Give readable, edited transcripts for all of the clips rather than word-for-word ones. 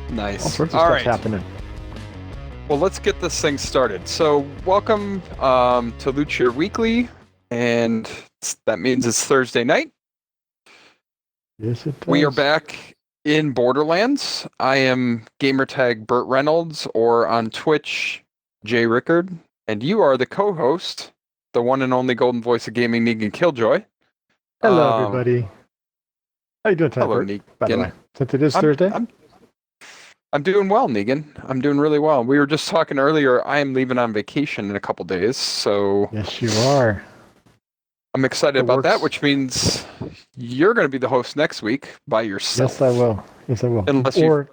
Nice. All sorts of All stuff's right. happening. Well, let's get this thing started. So, welcome to Loot Share Weekly, and that means it's Thursday night. Yes, it does. We are back in Borderlands. I am gamertag Burt Reynolds, or on Twitch, Jay Rickard, and you are the co-host, the one and only golden voice of gaming, Negan Killjoy. Hello, everybody. How you doing tonight, Hello, Bert? Negan. By the way, since it is Thursday. I'm doing well, Negan. I'm doing really well. We were just talking earlier. I am leaving on vacation in a couple days, so Yes, you are. I'm excited about that, which means you're going to be the host next week by yourself. Yes, I will. Yes, I will. Or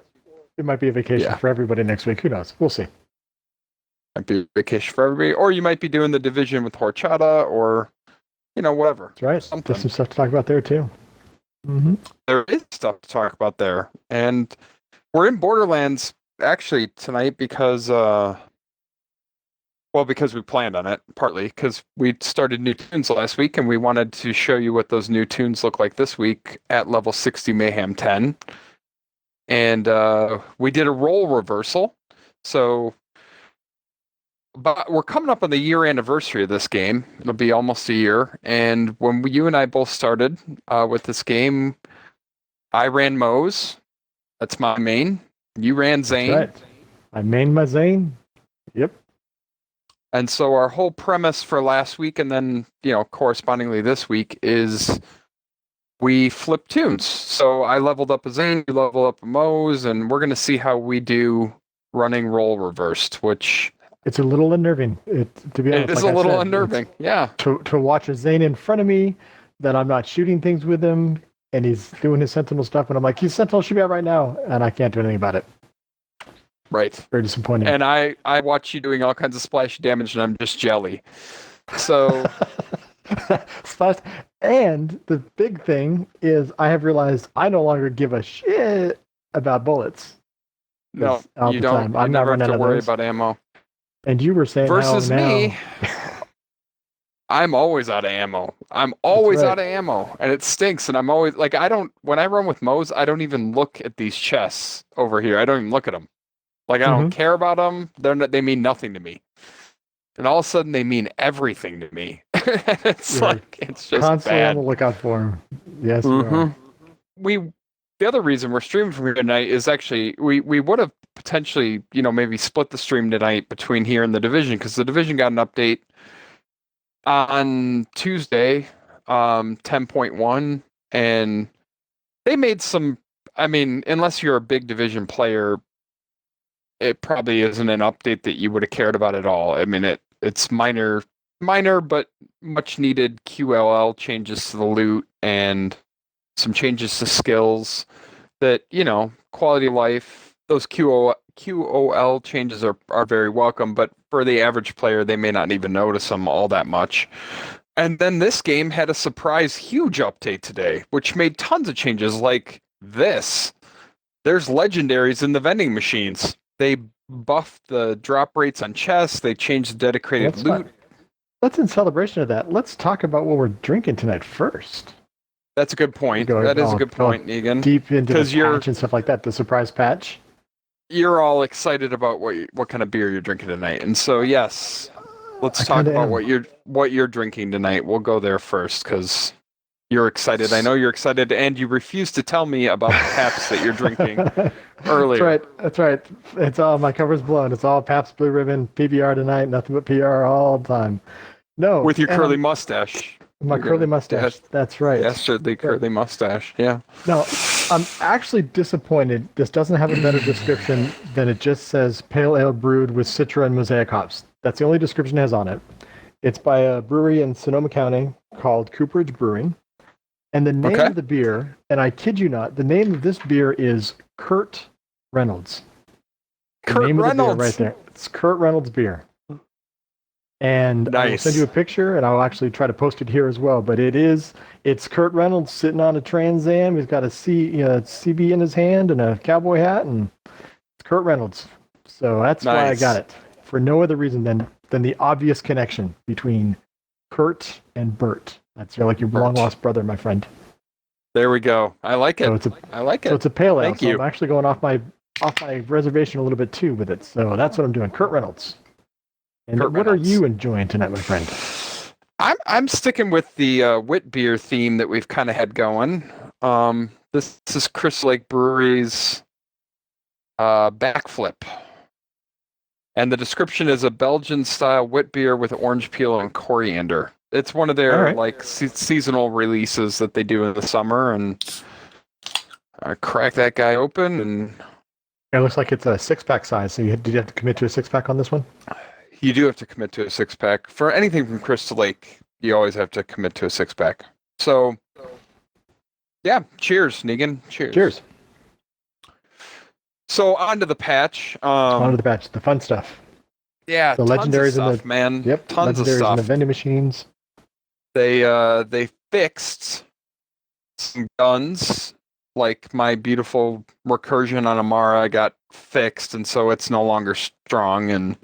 it might be a vacation for everybody next week. Who knows? We'll see. Might be a vacation for everybody, or you might be doing the division with Horchata, or whatever. That's right. Something. There's some stuff to talk about there too. Mm-hmm. There is stuff to talk about there, and we're in Borderlands actually tonight because because we planned on it, partly because we started new Toons last week and we wanted to show you what those new Toons look like this week at level 60 Mayhem 10. And we did a role reversal. So, but we're coming up on the year anniversary of this game. It'll be almost a year. And when you and I both started with this game, I ran Moze. That's my main. You ran Zane. That's right. I mained my Zane. Yep. And so our whole premise for last week and then, correspondingly this week is we flip Toons. So I leveled up a Zane, you level up a Moze, and we're going to see how we do running role reversed, which... It's a little unnerving, to be honest. It is a little unnerving, yeah. To watch a Zane in front of me, that I'm not shooting things with him, and he's doing his Sentinel stuff, and I'm like, he's Sentinel, shoot me out right now, and I can't do anything about it. Right. Very disappointing. And I watch you doing all kinds of splash damage, and I'm just jelly. So... And the big thing is I have realized I no longer give a shit about bullets. No, you don't. I'm never have to worry about ammo. And you were saying versus me, I'm always out of ammo. I'm always out of ammo, and it stinks. And I'm always like, when I run with Moze, I don't even look at these chests over here. I don't even look at them. Like, I don't care about them. They mean nothing to me. And all of a sudden, they mean everything to me. It's just constantly bad. on the lookout for them. Yes. The other reason we're streaming from here tonight is actually we would have potentially maybe split the stream tonight between here and the division, because the division got an update on Tuesday, 10.1, and they made some. I mean, unless you're a big division player, it probably isn't an update that you would have cared about at all. I mean, it's minor but much needed QLL changes to the loot and some changes to skills that, quality of life, those QOL changes are very welcome, but for the average player, they may not even notice them all that much. And then this game had a surprise huge update today, which made tons of changes like this. There's legendaries in the vending machines. They buffed the drop rates on chests. They changed the dedicated loot. Let's, in celebration of that, let's talk about what we're drinking tonight first. That's a good point. That is a good point, Negan. Deep into the patch and stuff like that, the surprise patch. You're all excited about what kind of beer you're drinking tonight. And so, yes, let's talk about what you're drinking tonight. We'll go there first because you're excited. I know you're excited, and you refused to tell me about the Pabst that you're drinking earlier. That's right. It's all, my cover's blown. It's all Pabst Blue Ribbon, PBR tonight, nothing but PR all the time. No. With your curly mustache. My curly mustache. That's right. Dastardly curly mustache. Yeah. No, I'm actually disappointed. This doesn't have a better description than it just says pale ale brewed with Citra and Mosaic hops. That's the only description it has on it. It's by a brewery in Sonoma County called Cooperage Brewing. And the name of the beer, and I kid you not, the name of this beer is Kurt Reynolds. Kurt Reynolds. Right there. It's Kurt Reynolds beer. And nice. I will send you a picture, and I'll actually try to post it here as well. But it's Kurt Reynolds sitting on a Trans Am. He's got a CB in his hand and a cowboy hat, and it's Kurt Reynolds. So that's why I got it. For no other reason than the obvious connection between Kurt and Burt. That's like your long-lost brother, my friend. There we go. I like it. I like it. So it's a pale ale. Thank you. I'm actually going off my off my reservation a little bit too with it. So that's what I'm doing. Kurt Reynolds. And Kurt what Reynolds. are you enjoying tonight, my friend? I'm sticking with the wit beer theme that we've kind of had going. This is Crystal Lake Brewery's Backflip. And the description is a Belgian-style wit beer with orange peel and coriander. It's one of their seasonal releases that they do in the summer, and I crack that guy open, and it looks like it's a 6-pack size. So did you have to commit to a 6-pack on this one? You do have to commit to a 6-pack for anything from Crystal Lake. You always have to commit to a 6-pack. So, yeah. Cheers, Negan. Cheers. So on to the patch. The fun stuff. Yeah, the legendaries tons of stuff, man. Yep, tons of legendaries stuff. in the vending machines. They fixed some guns, like my beautiful recursion on Amara got fixed, and so it's no longer strong, and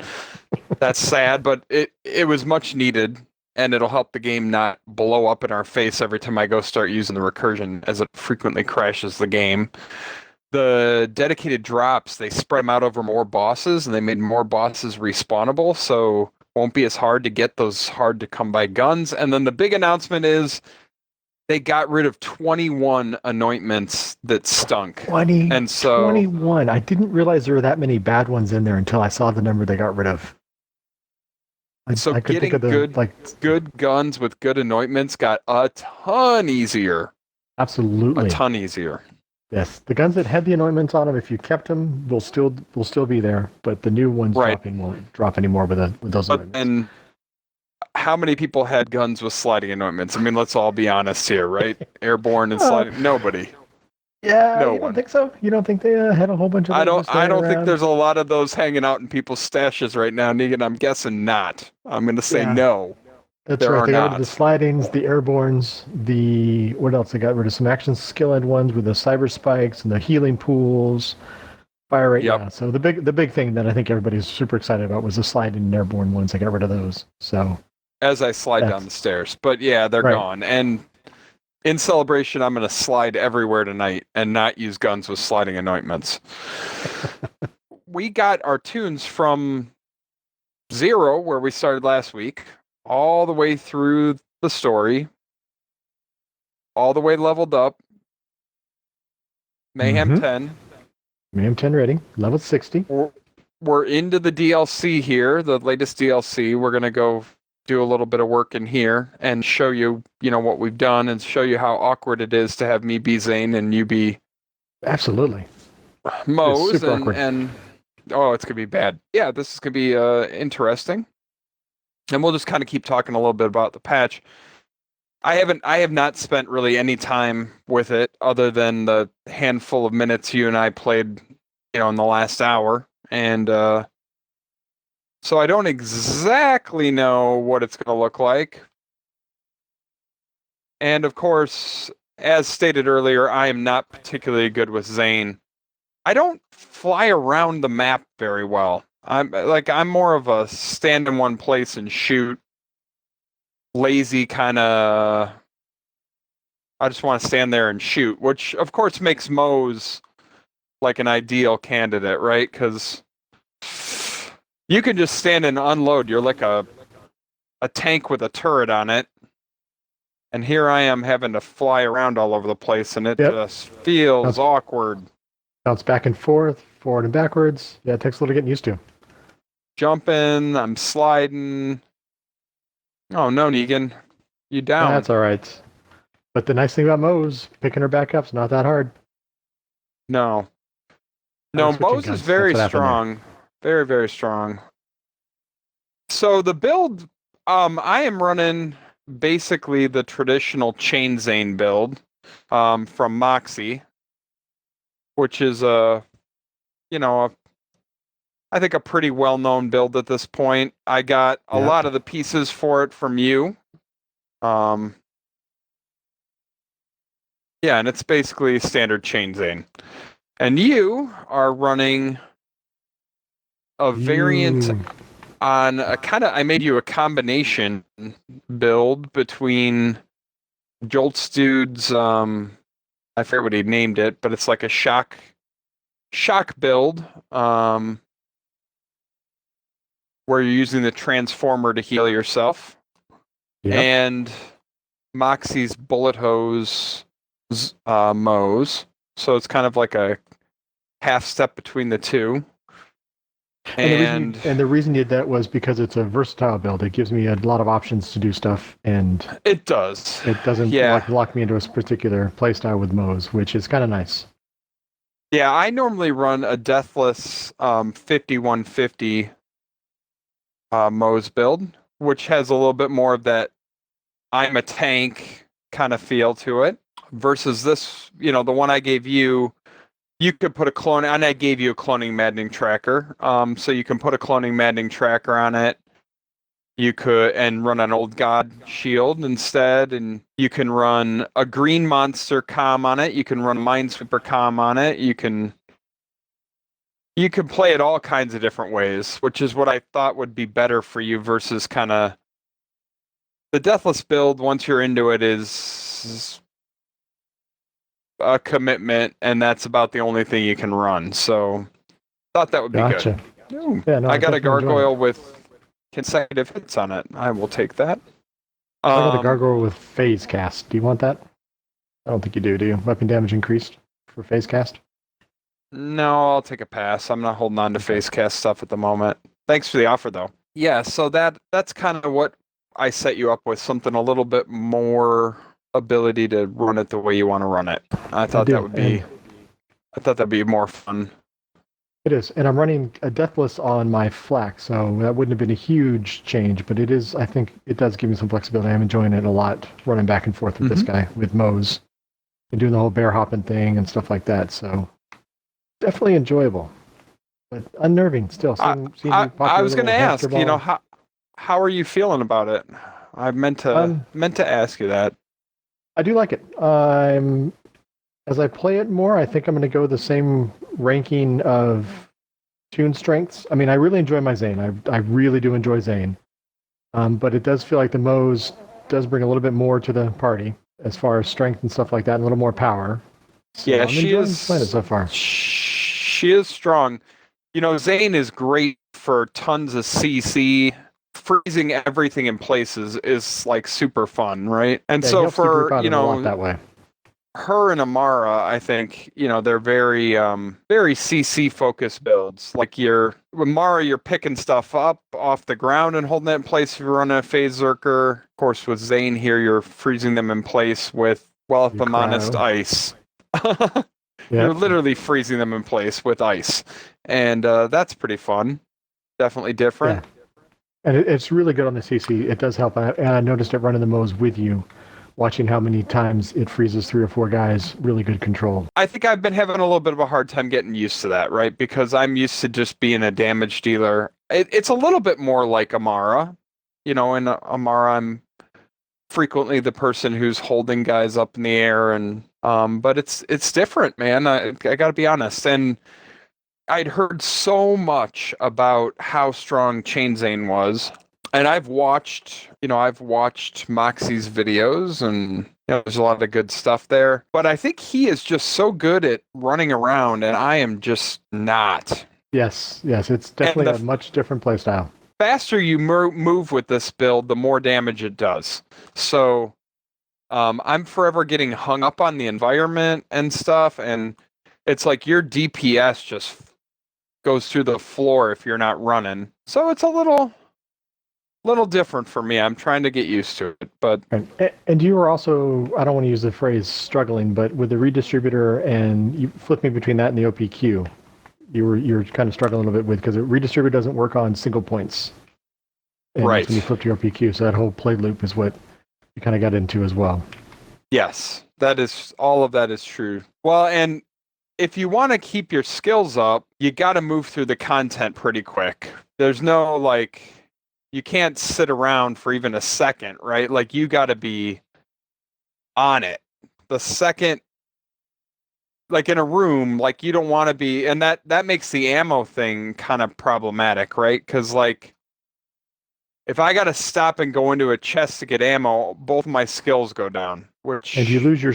that's sad. But it was much needed, and it'll help the game not blow up in our face every time I go start using the recursion, as it frequently crashes the game. The dedicated drops, they spread them out over more bosses, and they made more bosses respawnable, so won't be as hard to get those hard to come by guns. And then the big announcement is they got rid of 21 anointments that stunk. 21. I didn't realize there were that many bad ones in there until I saw the number they got rid of. So getting good guns with good anointments got a ton easier. Absolutely. A ton easier. Yes, the guns that had the anointments on them, if you kept them, will still be there. But the new ones dropping won't drop anymore with those anointments. And how many people had guns with sliding anointments? I mean, let's all be honest here, right? Airborne and sliding. Nobody. Yeah, no one. Don't think so? You don't think they had a whole bunch of? I don't think there's a lot of those hanging out in people's stashes right now, Negan. I'm guessing not. I'm going to say no. That's right. They got rid of the slidings, the airborns, what else? They got rid of some action skill end ones with the cyber spikes and the healing pools, fire rate. Yep. Yeah. So the big thing that I think everybody's super excited about was the sliding and airborne ones. They got rid of those. So as I slide down the stairs, but yeah, they're gone. And in celebration, I'm going to slide everywhere tonight and not use guns with sliding anointments. We got our Toons from 0, where we started last week, all the way through the story, all the way leveled up. Mayhem 10. Mayhem 10 ready. Level 60. We're into the DLC here, the latest DLC. We're going to go do a little bit of work in here and show you, what we've done, and show you how awkward it is to have me be Zane and you be absolutely Moze, and oh, it's gonna be bad. Yeah, this is gonna be interesting, and we'll just kind of keep talking a little bit about the patch. I have not spent really any time with it other than the handful of minutes you and I played, in the last hour, and so I don't exactly know what it's going to look like. And of course, as stated earlier, I am not particularly good with Zane. I don't fly around the map very well. I'm more of a stand in one place and shoot. Lazy kind of. I just want to stand there and shoot, which of course makes Moze like an ideal candidate, right? Because you can just stand and unload. You're like a tank with a turret on it. And here I am having to fly around all over the place, and it just feels awkward. Bounce back and forth, forward and backwards. Yeah, it takes a little getting used to. Jumping, I'm sliding. Oh, no, Negan. You down. That's all right. But the nice thing about Moze, picking her back up is not that hard. No. No, Moze is very strong. Very, very strong. So the build, I am running basically the traditional Chain Zane build from Moxie, which is I think a pretty well-known build at this point. I got a lot of the pieces for it from you. And it's basically standard Chain Zane. And you are running a variant on I made you a combination build between Jolt's dude's, I forget what he named it, but it's like a shock shock build, where you're using the transformer to heal yourself, and Moxie's bullet hose Moze. So it's kind of like a half step between the two. And the reason you did that was because it's a versatile build. It gives me a lot of options to do stuff, and it does. It doesn't lock me into a particular playstyle with Moze, which is kind of nice. Yeah, I normally run a deathless 5150 Moze build, which has a little bit more of that I'm a tank kind of feel to it, versus this, the one I gave you. You could put a clone, and I gave you a cloning maddening tracker. So you can put a cloning maddening tracker on it. You could, and run an old god shield instead, and you can run a green monster comm on it. You can run a minesweeper comm on it. You can play it all kinds of different ways, which is what I thought would be better for you versus kind of the deathless build. Once you're into it, is a commitment, and that's about the only thing you can run. So thought that would be good. Yeah, no, I got a gargoyle with consecutive hits on it. I will take that. I got a gargoyle with phase cast. Do you want that? I don't think you do you? Weapon damage increased for phase cast? No, I'll take a pass. I'm not holding on to phase cast stuff at the moment. Thanks for the offer, though. Yeah, so that's kind of what I set you up with, something a little bit more ability to run it the way you want to run it. I thought that'd be more fun. It is, and I'm running a deathless on my flak, so that wouldn't have been a huge change, but it is. I think it does give me some flexibility. I'm enjoying it a lot, running back and forth with this guy, with Moze, and doing the whole bear hopping thing and stuff like that. So definitely enjoyable, but unnerving still. I was going to ask, how are you feeling about it? I meant to ask you that. I do like it. As I play it more, I think I'm going to go the same ranking of tune strengths. I mean, I really enjoy my Zane. I really do enjoy Zane. But it does feel like the Moze does bring a little bit more to the party as far as strength and stuff like that, and a little more power. So yeah, she is playing it so far. She is strong. Zane is great for tons of CC. Freezing everything in places is like super fun, right? And so for a lot that way. Her and Amara, I think, they're very very CC focused builds. Like with Amara, you're picking stuff up off the ground and holding it in place if you're running a phase zerker. Of course, with Zane here, you're freezing them in place with, well, if I'm honest, ice. You're literally freezing them in place with ice, and that's pretty fun. Definitely different. Yeah. And it's really good on the CC. It does help. And I noticed it running the Moze with you, watching how many times it freezes 3 or 4 guys. Really good control. I think I've been having a little bit of a hard time getting used to that, right? Because I'm used to just being a damage dealer. It's a little bit more like Amara. In Amara, I'm frequently the person who's holding guys up in the air, and but it's different, man. I got to be honest. And I'd heard so much about how strong Chain Zane was, and I've watched Moxie's videos, and there's a lot of good stuff there. But I think he is just so good at running around, and I am just not. Yes, it's definitely a much different playstyle. Faster you move with this build, the more damage it does. So I'm forever getting hung up on the environment and stuff, and it's like your DPS just goes through the floor if you're not running. So it's a little different for me. I'm trying to get used to it, but and you were also, I don't want to use the phrase struggling, but with the redistributor, and you flipped me between that and the OPQ. You're kind of struggling a little bit with, because the redistributor doesn't work on single points. And right. When you flip to your OPQ, so that whole play loop is what you kind of got into as well. Yes, all of that is true. Well, and if you want to keep your skills up, you got to move through the content pretty quick. There's no, you can't sit around for even a second, right? Like, you got to be on it. The second, like in a room, like, you don't want to be, and that makes the ammo thing kind of problematic, right? Because, if I got to stop and go into a chest to get ammo, both my skills go down. And you lose your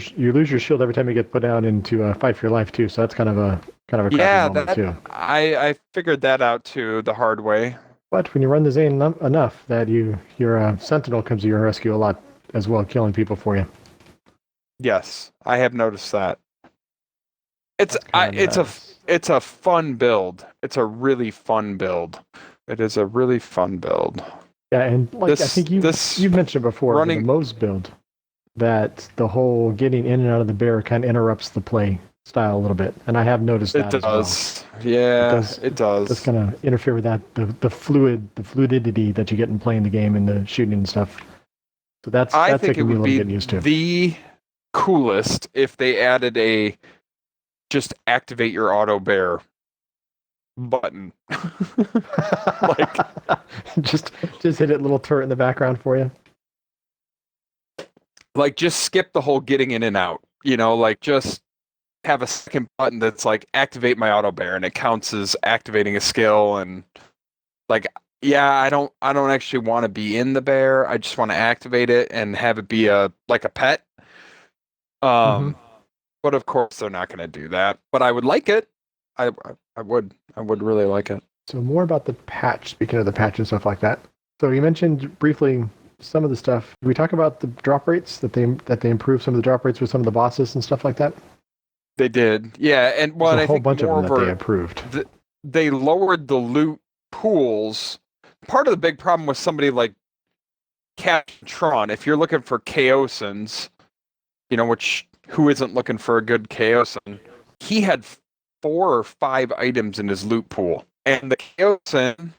shield every time you get put down into a fight for your life too. So that's kind of kind of a crappy Yeah, moment too. I figured that out too the hard way. But when you run the Zane enough, that your Sentinel comes to your rescue a lot as well, killing people for you. Yes, I have noticed that. It's Nice. it's a fun build. It's a really fun build. It is a really fun build. Yeah, and like I think you've mentioned before with the Moze build that the whole getting in and out of the bear kind of interrupts the play style a little bit, and I have noticed that as well. Yeah, it does. It does kind of interfere with that the fluidity that you get in playing the game and the shooting and stuff. So that's taking me a little getting used to. The coolest if they added a just activate your auto bear button. Like just hit it, little turret in the background for you. Like just skip the whole getting in and out. Like just have a second button that's like activate my auto bear and it counts as activating a skill. And like, yeah, I don't actually want to be in the bear. I just want to activate it and have it be like a pet. But of course they're not going to do that. But I would like it. I would really like it. So more about the patch. Speaking of the patch and stuff like that. So you mentioned briefly some of the stuff. Did we talk about the drop rates that they improved some of the drop rates with some of the bosses and stuff like that? They did, yeah, and a whole bunch of them that they improved. They lowered the loot pools. Part of the big problem was somebody like Tron. If you're looking for Chaosins, who isn't looking for a good Chaosin? He had 4 or 5 items in his loot pool, and the Chaosin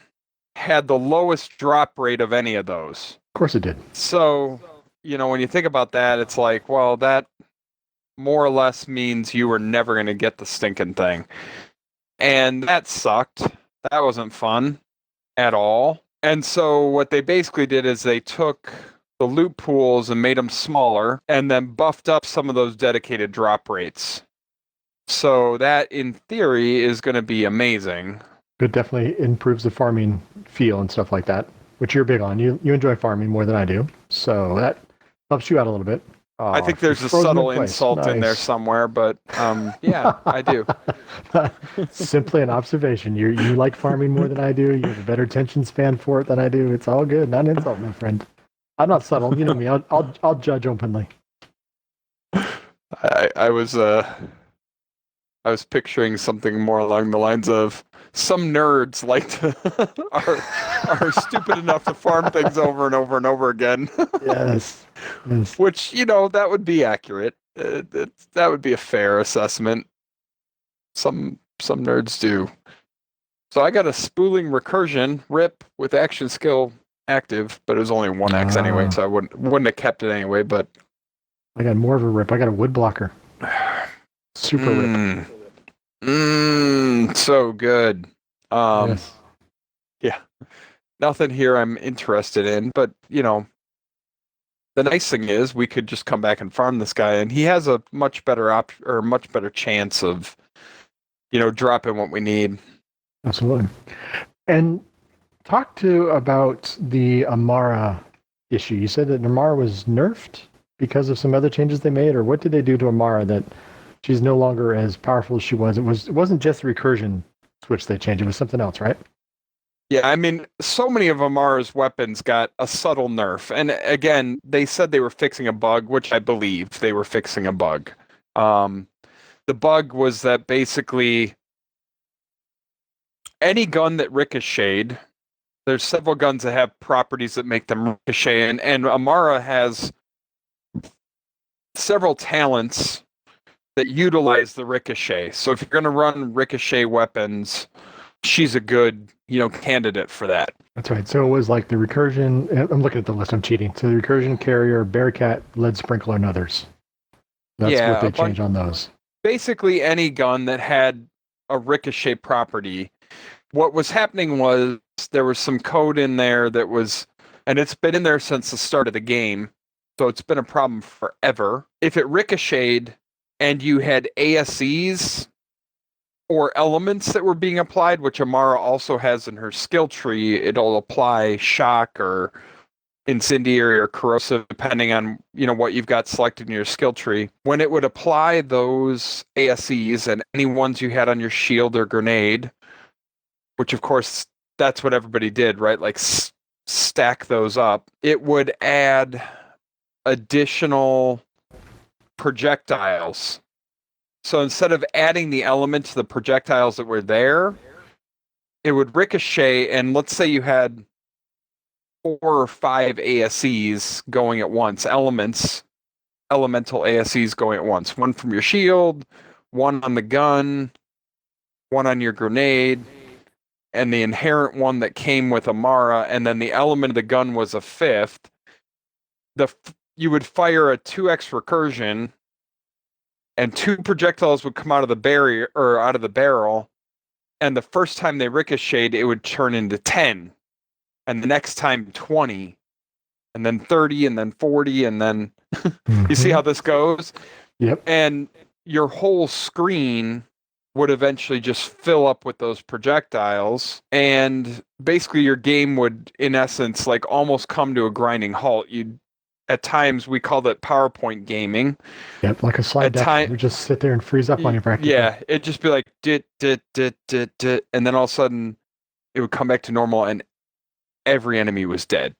had the lowest drop rate of any of those. Of course it did. So, when you think about that, it's like, well, that more or less means you were never going to get the stinking thing. And that sucked. That wasn't fun at all. And so what they basically did is they took the loot pools and made them smaller and then buffed up some of those dedicated drop rates. So that, in theory, is going to be amazing. It definitely improves the farming feel and stuff like that, which you're big on. You enjoy farming more than I do. So that helps you out a little bit. I think there's a subtle insult in there somewhere, but yeah, I do. Simply an observation. You like farming more than I do. You have a better attention span for it than I do. It's all good. Not an insult, my friend. I'm not subtle. You know me. I'll judge openly. I was picturing something more along the lines of some nerds are stupid enough to farm things over and over and over again. Yes. Which, that would be accurate. That would be a fair assessment. Some nerds do. So I got a spooling recursion rip with action skill active, but it was only 1x anyway, so I wouldn't have kept it anyway. But I got more of a rip. I got a wood blocker. Super rip. So good. Yes. Yeah. Nothing here I'm interested in, but the nice thing is we could just come back and farm this guy, and he has a much better much better chance of, dropping what we need. Absolutely. And talk about the Amara issue. You said that Amara was nerfed because of some other changes they made, or what did they do to Amara that she's no longer as powerful as she was? It wasn't just the recursion switch they changed. It was something else, right? Yeah, I mean, so many of Amara's weapons got a subtle nerf. And again, they said they were fixing a bug, which I believe they were fixing a bug. The bug was that basically any gun that ricocheted, there's several guns that have properties that make them ricochet, and Amara has several talents that utilize the ricochet. So if you're going to run ricochet weapons, she's a good, candidate for that. That's right. So it was like the recursion. I'm looking at the list. I'm cheating. So the recursion, carrier, bearcat, lead sprinkler, and others. That's what they changed on those. Basically, any gun that had a ricochet property. What was happening was there was some code in there that was, and it's been in there since the start of the game, so it's been a problem forever. If it ricocheted and you had ASEs or elements that were being applied, which Amara also has in her skill tree, it'll apply shock or incendiary or corrosive, depending on what you've got selected in your skill tree. When it would apply those ASEs and any ones you had on your shield or grenade, which of course that's what everybody did, right? Like stack those up. It would add additional projectiles. So instead of adding the element to the projectiles that were there, it would ricochet, and let's say you had 4 or 5 ASEs going at once, elemental ASEs going at once. One from your shield, one on the gun, one on your grenade, and the inherent one that came with Amara, and then the element of the gun was a 5th. You would fire a 2x recursion, and 2 projectiles would come out of the barrel, and the first time they ricocheted, it would turn into 10. And the next time 20, and then 30, and then 40, and then you see how this goes? Yep. And your whole screen would eventually just fill up with those projectiles, and basically your game would, in essence, like almost come to a grinding halt. At times we called it PowerPoint gaming. Yep, like a slide deck. You just sit there and freeze up on you practically. Yeah, it'd just be like dit, and then all of a sudden it would come back to normal, and every enemy was dead.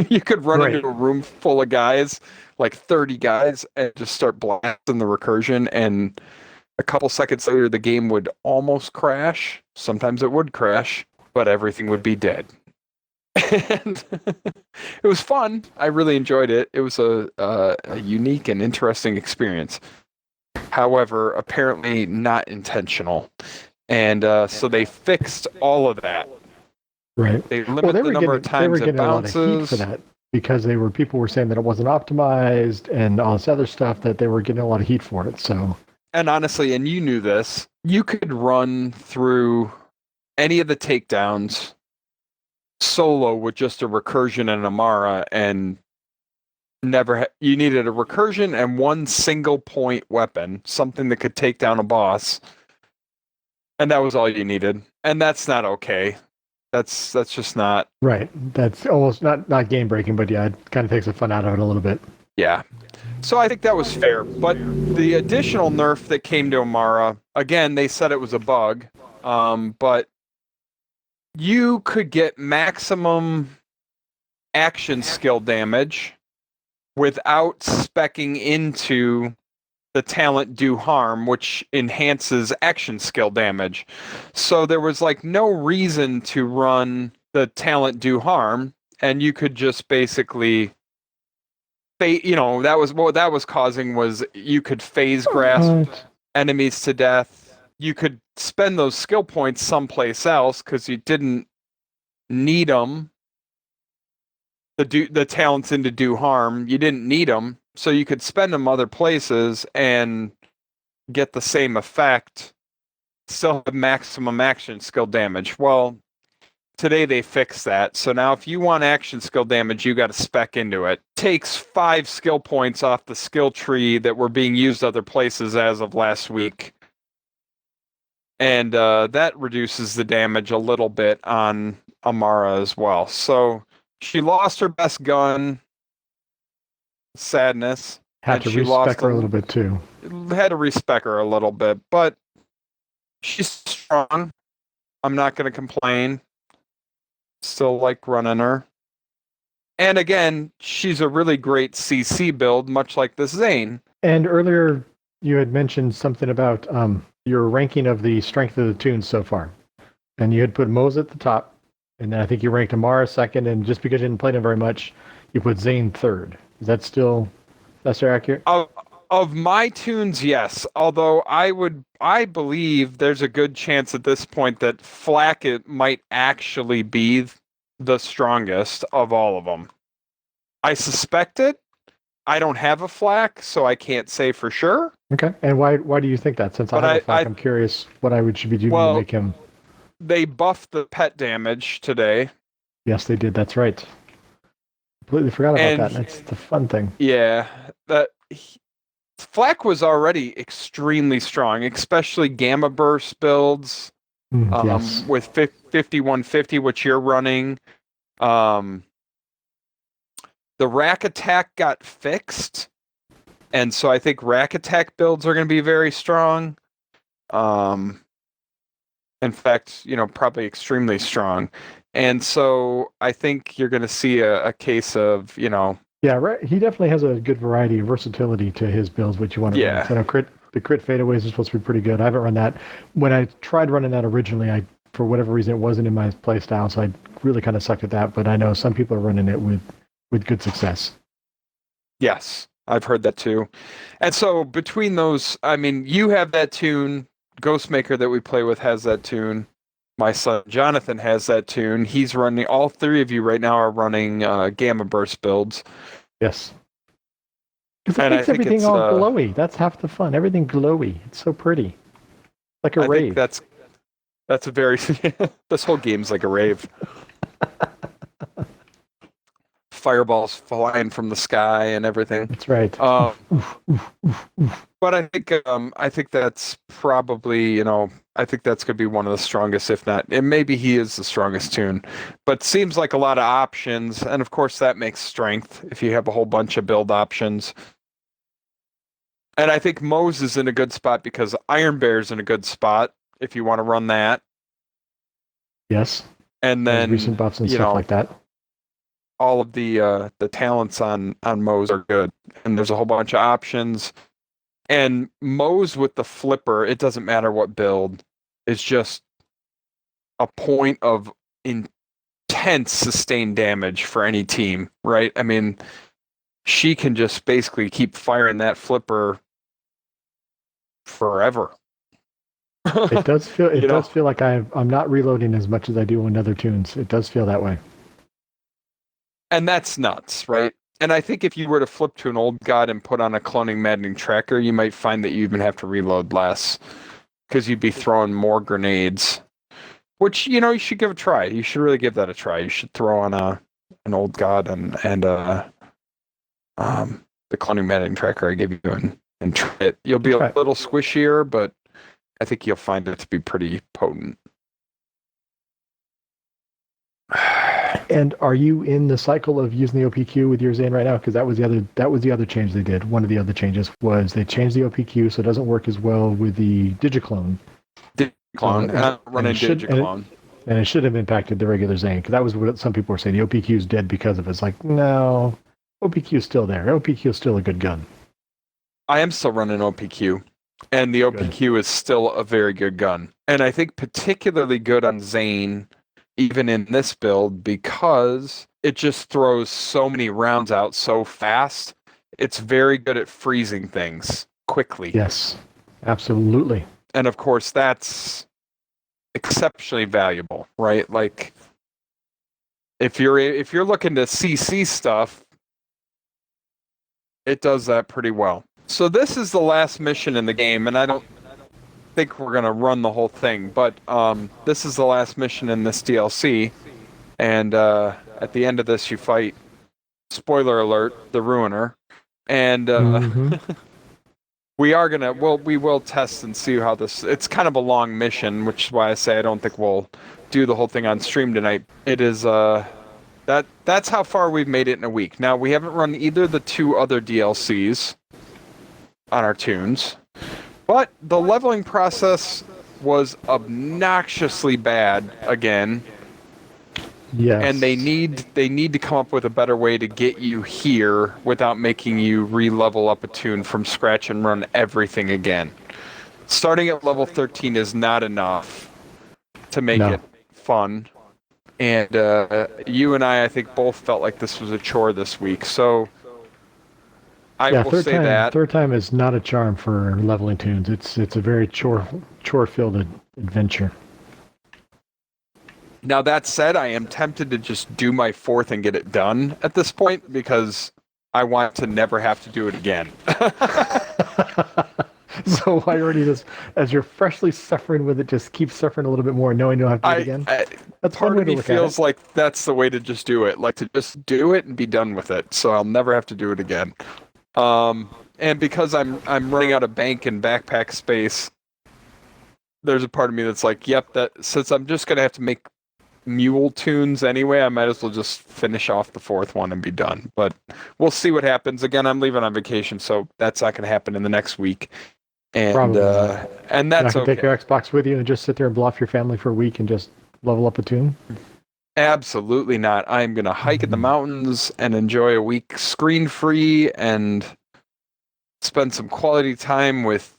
You could run into a room full of guys, like 30 guys, and just start blasting the recursion, and a couple seconds later the game would almost crash. Sometimes it would crash, but everything would be dead. And it was fun. I really enjoyed it. It was a unique and interesting experience. However, apparently not intentional. And so they fixed all of that. Right. They limited the number of times it bounces. A lot of heat for that because people were saying that it wasn't optimized and all this other stuff, that they were getting a lot of heat for it. So. And honestly, and you knew this, you could run through any of the takedowns solo with just a recursion and Amara, and you needed a recursion and one single point weapon, something that could take down a boss, and that was all you needed. And that's not okay. That's just not right. That's almost not game breaking, but yeah, it kind of takes the fun out of it a little bit. Yeah. So I think that was fair. But the additional nerf that came to Amara, again, they said it was a bug, but you could get maximum action skill damage without speccing into the talent do harm, which enhances action skill damage. So there was like no reason to run the talent do harm, and you could just basically that was what that was causing was you could phase grasp enemies to death. You could spend those skill points someplace else because you didn't need them. The talents into do harm, you didn't need them, so you could spend them other places and get the same effect, still have maximum action skill damage. Well, today they fixed that, so now if you want action skill damage, you got to spec into it. Takes 5 skill points off the skill tree that were being used other places as of last week. And that reduces the damage a little bit on Amara as well. So she lost her best gun. Sadness. Had to respec her a little bit too. Had to respec her a little bit, but she's strong. I'm not going to complain. Still like running her. And again, she's a really great CC build, much like this Zane. And earlier you had mentioned something about your ranking of the strength of the Toons so far. And you had put Moze at the top, and then I think you ranked Amara second, and just because you didn't play them very much, you put Zane third. Is that still accurate? Of my Toons, yes. Although I believe there's a good chance at this point that Flak might actually be the strongest of all of them. I suspect it. I don't have a Flak, so I can't say for sure. Okay. And why do you think that? Since I have a Flak, I'm curious what should be doing to make him. They buffed the pet damage today. Yes, they did. That's right. Completely forgot about that. That's the fun thing. Yeah. Flak was already extremely strong, especially Gamma Burst builds Yes. with 5150, which you're running. The rack attack got fixed, and so I think rack attack builds are going to be very strong. In fact, probably extremely strong. And so I think you're going to see a case of, Yeah, right. He definitely has a good variety of versatility to his builds, which you want to run. So the crit fadeaways are supposed to be pretty good. I haven't run that. When I tried running that originally, for whatever reason, it wasn't in my play style, so I really kind of sucked at that. But I know some people are running it with good success. Yes, I've heard that too. And so between those, I mean, you have that tune. Ghostmaker that we play with has that tune. My son Jonathan has that tune. He's running. All three of you right now are running Gamma Burst builds. Yes. Because it makes everything all glowy. That's half the fun. Everything glowy. It's so pretty. Like a rave. Think that's a very... this whole game's like a rave. Fireballs flying from the sky and everything. That's right. But I think that's probably, I think that's going to be one of the strongest, if not, and maybe he is the strongest tune. But seems like a lot of options, and of course that makes strength if you have a whole bunch of build options. And I think Moze is in a good spot because Iron Bear's in a good spot if you want to run that. Yes. And then recent buffs and stuff like that. All of the talents on Moze are good, and there's a whole bunch of options. And Moze with the flipper, it doesn't matter what build, is just a point of intense sustained damage for any team, right? I mean, she can just basically keep firing that flipper forever. It does feel like I'm not reloading as much as I do on other tunes. It does feel that way. And that's nuts, right? And I think if you were to flip to an old god and put on a cloning maddening tracker, you might find that you even have to reload less because you'd be throwing more grenades, which, you should give a try. You should really give that a try. You should throw on an old god and the cloning maddening tracker I gave you and try it. You'll be a little squishier, but I think you'll find it to be pretty potent. And are you in the cycle of using the OPQ with your Zane right now? Because that was the other change they did. One of the other changes was they changed the OPQ so it doesn't work as well with the Digiclone. Running Digiclone. And it should have impacted the regular Zane, because that was what some people were saying. The OPQ is dead because of it. It's like, no, OPQ is still there. OPQ is still a good gun. I am still running OPQ, and the OPQ is still a very good gun. And I think particularly good on Zane, even in this build, because it just throws so many rounds out so fast. It's very good at freezing things quickly. Yes, absolutely. And of course, that's exceptionally valuable, right? Like, if you're looking to CC stuff, it does that pretty well. So this is the last mission in the game, and I don't think we're going to run the whole thing, but this is the last mission in this DLC, and at the end of this you fight, spoiler alert, the Ruiner, and we will test and see how this, it's kind of a long mission, which is why I say I don't think we'll do the whole thing on stream tonight. It is that's how far we've made it in a week. Now, we haven't run either of the two other DLCs on our tunes, but the leveling process was obnoxiously bad again. Yes. And they need to come up with a better way to get you here without making you re-level up a tune from scratch and run everything again. Starting at level 13 is not enough to make it fun. And you and I think, both felt like this was a chore this week. So I will say that third time is not a charm for leveling tunes. It's a very chore-filled adventure. Now, that said, I am tempted to just do my fourth and get it done at this point, because I want to never have to do it again. So why already just, as you're freshly suffering with it, just keep suffering a little bit more, knowing you'll have to do it again? That's part of me feels like that's the way to just do it. Like, to just do it and be done with it, so I'll never have to do it again. And because I'm running out of bank and backpack space, there's a part of me that's like, yep, that since I'm just gonna have to make mule tunes anyway. I might as well just finish off the fourth one and be done. But we'll see what happens. Again, I'm leaving on vacation, so that's not going to happen in the next week. And Probably not. and that's You're not gonna okay. take your Xbox with you and just sit there and bluff your family for a week and just level up a tune? Absolutely not. I'm going to hike in the mountains and enjoy a week screen-free and spend some quality time with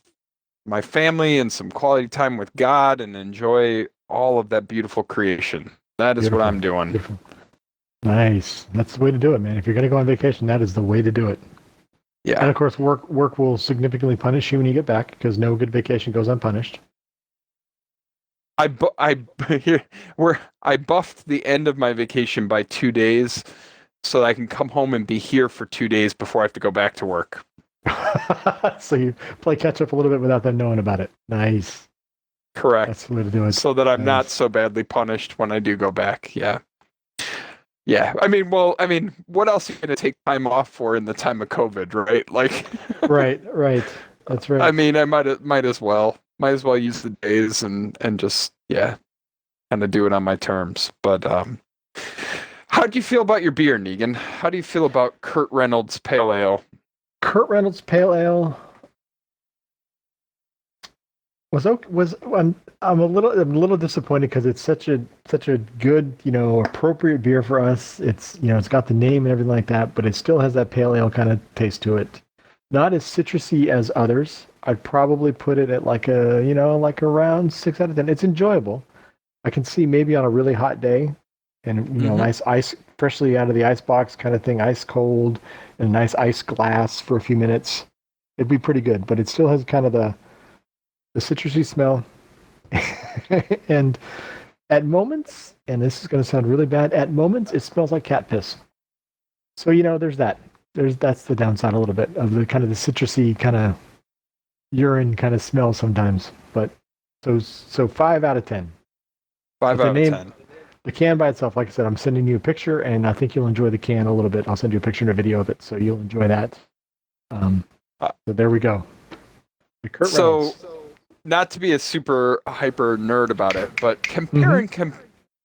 my family and some quality time with God and enjoy all of that beautiful creation. That is what I'm doing. Beautiful. Nice. That's the way to do it, man. If you're going to go on vacation, that is the way to do it. Yeah. And of course, work will significantly punish you when you get back because no good vacation goes unpunished. I buffed the end of my vacation by 2 days so that I can come home and be here for 2 days before I have to go back to work. So you play catch up a little bit without them knowing about it. Nice. Correct. That's the way to do it. So that I'm not so badly punished when I do go back. Yeah. Yeah. I mean, what else are you going to take time off for in the time of COVID, right? Like. Right. That's right. I mean, I might as well use the days and just kind of do it on my terms. But how do you feel about your beer, Negan? How do you feel about Kurt Reynolds Pale Ale? Kurt Reynolds Pale Ale I'm a little disappointed because it's such a good, appropriate beer for us. It's it's got the name and everything like that, but it still has that pale ale kind of taste to it. Not as citrusy as others. I'd probably put it at like around 6 out of 10. It's enjoyable. I can see maybe on a really hot day and nice ice, freshly out of the ice box kind of thing, ice cold, and a nice ice glass for a few minutes. It'd be pretty good, but it still has kind of the citrusy smell. And at moments, and this is going to sound really bad, at moments it smells like cat piss. So there's that. That's the downside a little bit of the kind of the citrusy kind of urine kind of smell sometimes. But so 5 out of 10. 5 out of 10. The can by itself, like I said, I'm sending you a picture, and I think you'll enjoy the can a little bit. I'll send you a picture and a video of it, so you'll enjoy that. So there we go. So, not to be a super hyper nerd about it, but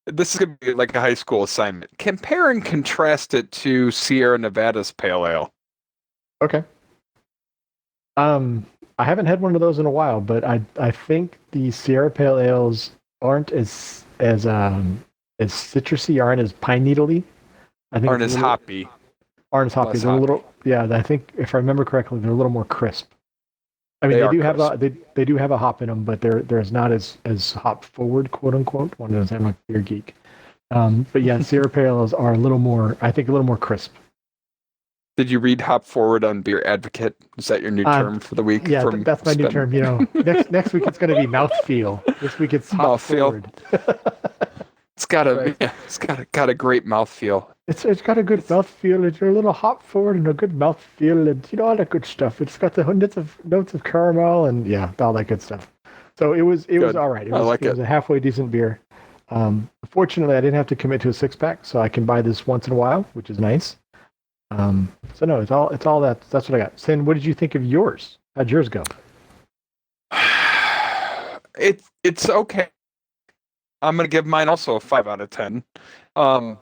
this is going to be like a high school assignment. Compare and contrast it to Sierra Nevada's Pale Ale. Okay. I haven't had one of those in a while, but I think the Sierra Pale Ales aren't as citrusy, aren't as pine needle-y. Aren't as hoppy. Aren't as hoppy. They're a little, I think if I remember correctly, they're a little more crisp. I mean, they do have a hop in them, but they're not as hop forward, quote unquote. One of those, I'm like beer geek. But yeah, Sierra Pale Ales are a little more crisp. Did you read Hop Forward on Beer Advocate? Is that your new term for the week? Yeah, that's my new term. Next week it's going to be mouthfeel. This week it's Hop Forward. It's got a great mouthfeel. It's got a good mouthfeel. It's a little hop forward and a good mouthfeel, and all that good stuff. It's got the notes of caramel and all that good stuff. So it was all right. It was a halfway decent beer. Fortunately, I didn't have to commit to a 6-pack, so I can buy this once in a while, which is nice. So no, it's all that. That's what I got. Sin, what did you think of yours? How'd yours go? It's okay. I'm gonna give mine also a 5 out of 10. I've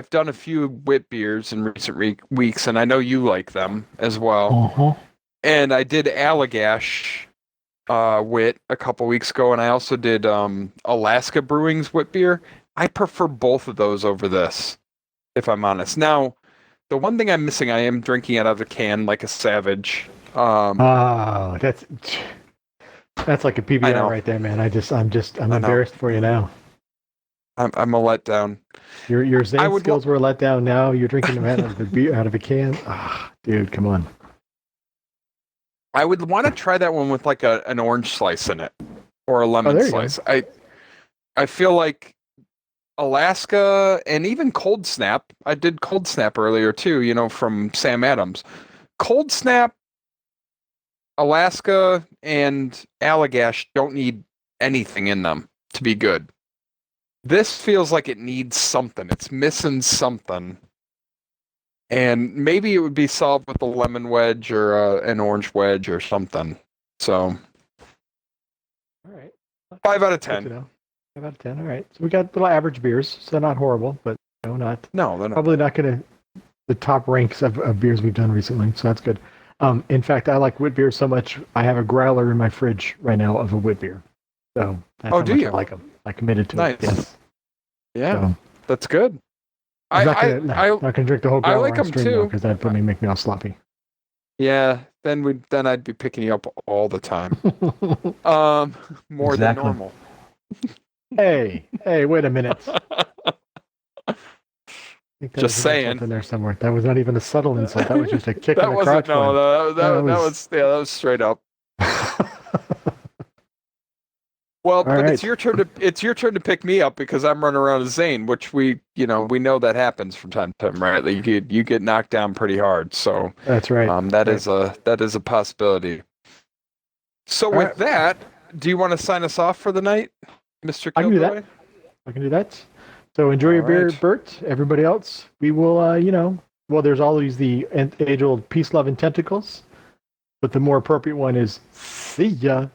done a few wit beers in recent weeks, and I know you like them as well. Uh-huh. And I did Allagash wit a couple weeks ago, and I also did Alaska Brewing's wit beer. I prefer both of those over this, if I'm honest. Now, the one thing I'm missing, I am drinking it out of a can like a savage. That's like a PBR right there, man. I'm embarrassed for you now. I'm a letdown. Your Zane skills were let down. Now you're drinking them out of a can. Dude, come on. I would want to try that one with like an orange slice in it or a lemon slice. I feel like Alaska and even Cold Snap. I did Cold Snap earlier too, from Sam Adams. Cold Snap, Alaska, and Allagash don't need anything in them to be good. This feels like it needs something. It's missing something. And maybe it would be solved with a lemon wedge or an orange wedge or something. So, all right. 5 out of 10. 5 out of 10. All right. So we got little average beers, so not horrible, but no, they're not. Probably not going to the top ranks of beers we've done recently, so that's good. In fact, I like wit beer so much, I have a growler in my fridge right now of a wit beer. So that's how much I like them. I committed to it. Yes. Yeah, so, that's good. I'm not going to drink the whole growler. I like them too because that'd probably make me all sloppy. Yeah, then I'd be picking you up all the time. More than normal. Hey, wait a minute. Just saying. In there somewhere. That was not even a subtle insult. That was just a kick in the crotch. That was straight up. Well, but right. It's your turn to pick me up because I'm running around as Zane, which we know that happens from time to time, right? Like you get knocked down pretty hard. So that's right. That is a possibility. So all with that, do you want to sign us off for the night, Mr. Killjoy? I can do that. So enjoy your beer, Burt. Everybody else, we will, there's always the age-old peace, love, and tentacles. But the more appropriate one is see ya.